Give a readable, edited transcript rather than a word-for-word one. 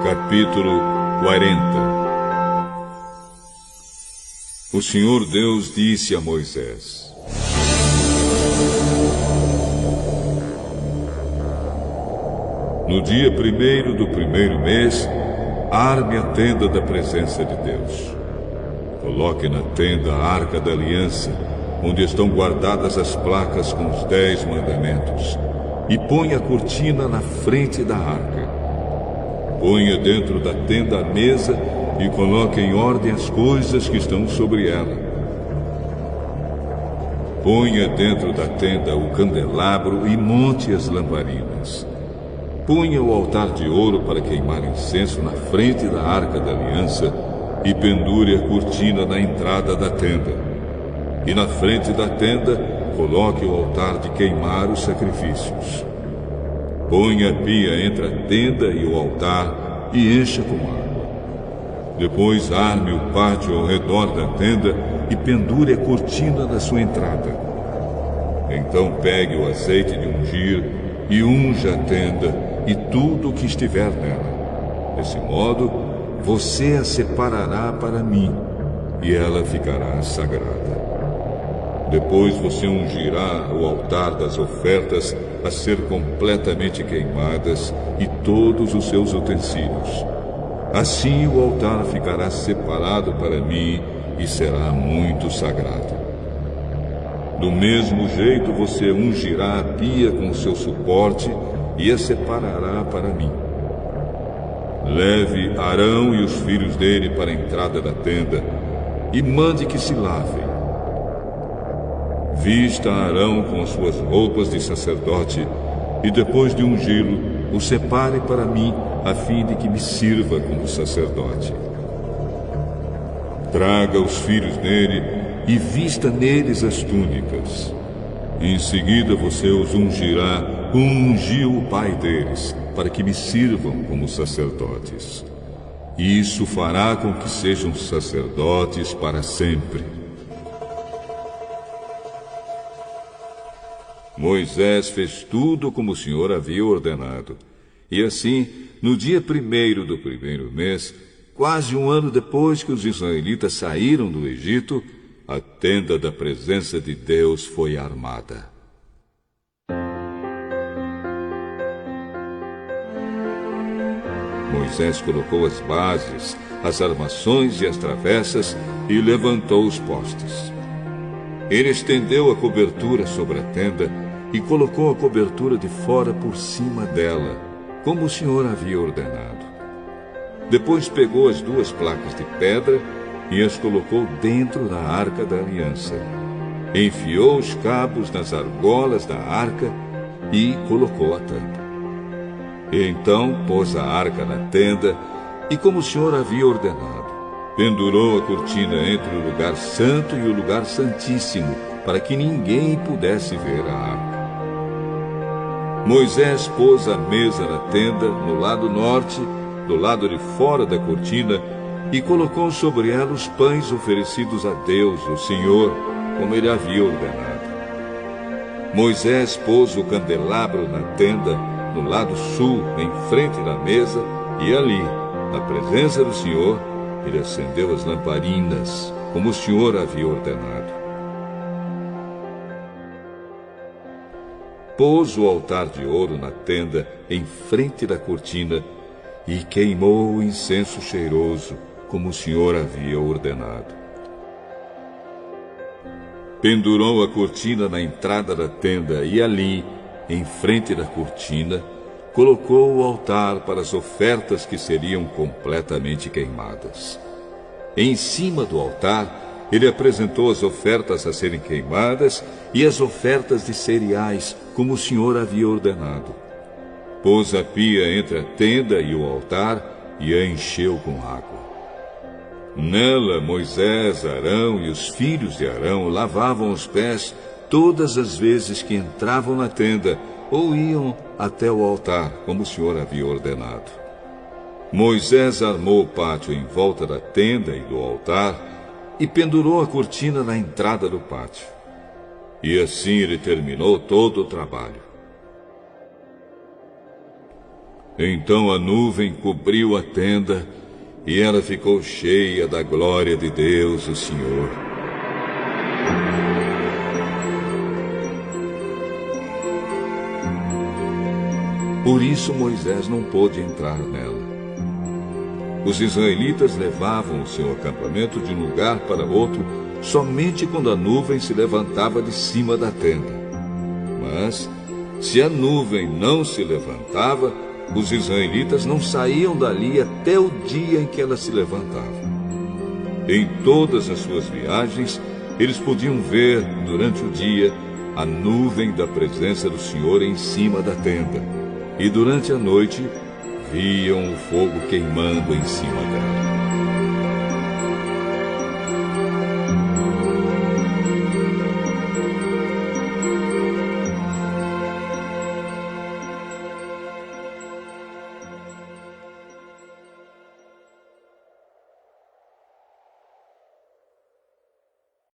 Capítulo 40. O Senhor Deus disse a Moisés: No dia 1º do primeiro mês, arme a tenda da presença de Deus. Coloque na tenda a arca da aliança, onde estão guardadas as placas com os 10 mandamentos, e ponha a cortina na frente da arca. Ponha dentro da tenda a mesa e coloque em ordem as coisas que estão sobre ela. Ponha dentro da tenda o candelabro e monte as lamparinas. Ponha o altar de ouro para queimar incenso na frente da arca da aliança e pendure a cortina na entrada da tenda. E na frente da tenda, coloque o altar de queimar os sacrifícios. Ponha a pia entre a tenda e o altar e encha com água. Depois arme o pátio ao redor da tenda e pendure a cortina na sua entrada. Então pegue o azeite de ungir e unja a tenda e tudo o que estiver nela. Desse modo, você a separará para mim e ela ficará sagrada. Depois você ungirá o altar das ofertas a ser completamente queimadas e todos os seus utensílios. Assim o altar ficará separado para mim e será muito sagrado. Do mesmo jeito você ungirá a pia com seu suporte e a separará para mim. Leve Arão e os filhos dele para a entrada da tenda e mande que se lavem. Vista Arão com as suas roupas de sacerdote e depois de ungí-lo, o separe para mim, a fim de que me sirva como sacerdote. Traga os filhos dele e vista neles as túnicas. Em seguida você os ungirá como ungiu o pai deles, para que me sirvam como sacerdotes. Isso fará com que sejam sacerdotes para sempre. Moisés fez tudo como o Senhor havia ordenado. E assim, no dia 1º do primeiro mês, quase um ano depois que os israelitas saíram do Egito, a tenda da presença de Deus foi armada. Moisés colocou as bases, as armações e as travessas e levantou os postes. Ele estendeu a cobertura sobre a tenda e colocou a cobertura de fora por cima dela, como o Senhor havia ordenado. Depois pegou as 2 placas de pedra e as colocou dentro da arca da aliança. Enfiou os cabos nas argolas da arca e colocou a tampa. Então pôs a arca na tenda e, como o Senhor havia ordenado, pendurou a cortina entre o lugar santo e o lugar santíssimo, para que ninguém pudesse ver a arca. Moisés pôs a mesa na tenda, no lado norte, do lado de fora da cortina, e colocou sobre ela os pães oferecidos a Deus, o Senhor, como ele havia ordenado. Moisés pôs o candelabro na tenda, no lado sul, em frente da mesa, e ali, na presença do Senhor, ele acendeu as lamparinas, como o Senhor havia ordenado. Pôs o altar de ouro na tenda, em frente da cortina, e queimou o incenso cheiroso, como o Senhor havia ordenado. Pendurou a cortina na entrada da tenda, e ali, em frente da cortina, colocou o altar para as ofertas que seriam completamente queimadas. Em cima do altar, ele apresentou as ofertas a serem queimadas e as ofertas de cereais, como o Senhor havia ordenado. Pôs a pia entre a tenda e o altar e a encheu com água. Nela, Moisés, Arão e os filhos de Arão lavavam os pés todas as vezes que entravam na tenda ou iam até o altar, como o Senhor havia ordenado. Moisés armou o pátio em volta da tenda e do altar e pendurou a cortina na entrada do pátio. E assim ele terminou todo o trabalho. Então a nuvem cobriu a tenda e ela ficou cheia da glória de Deus, o Senhor. Por isso Moisés não pôde entrar nela. Os israelitas levavam o seu acampamento de um lugar para outro somente quando a nuvem se levantava de cima da tenda. Mas, se a nuvem não se levantava, os israelitas não saíam dali até o dia em que ela se levantava. Em todas as suas viagens, eles podiam ver, durante o dia, a nuvem da presença do Senhor em cima da tenda. E durante a noite, viam o fogo queimando em cima dela.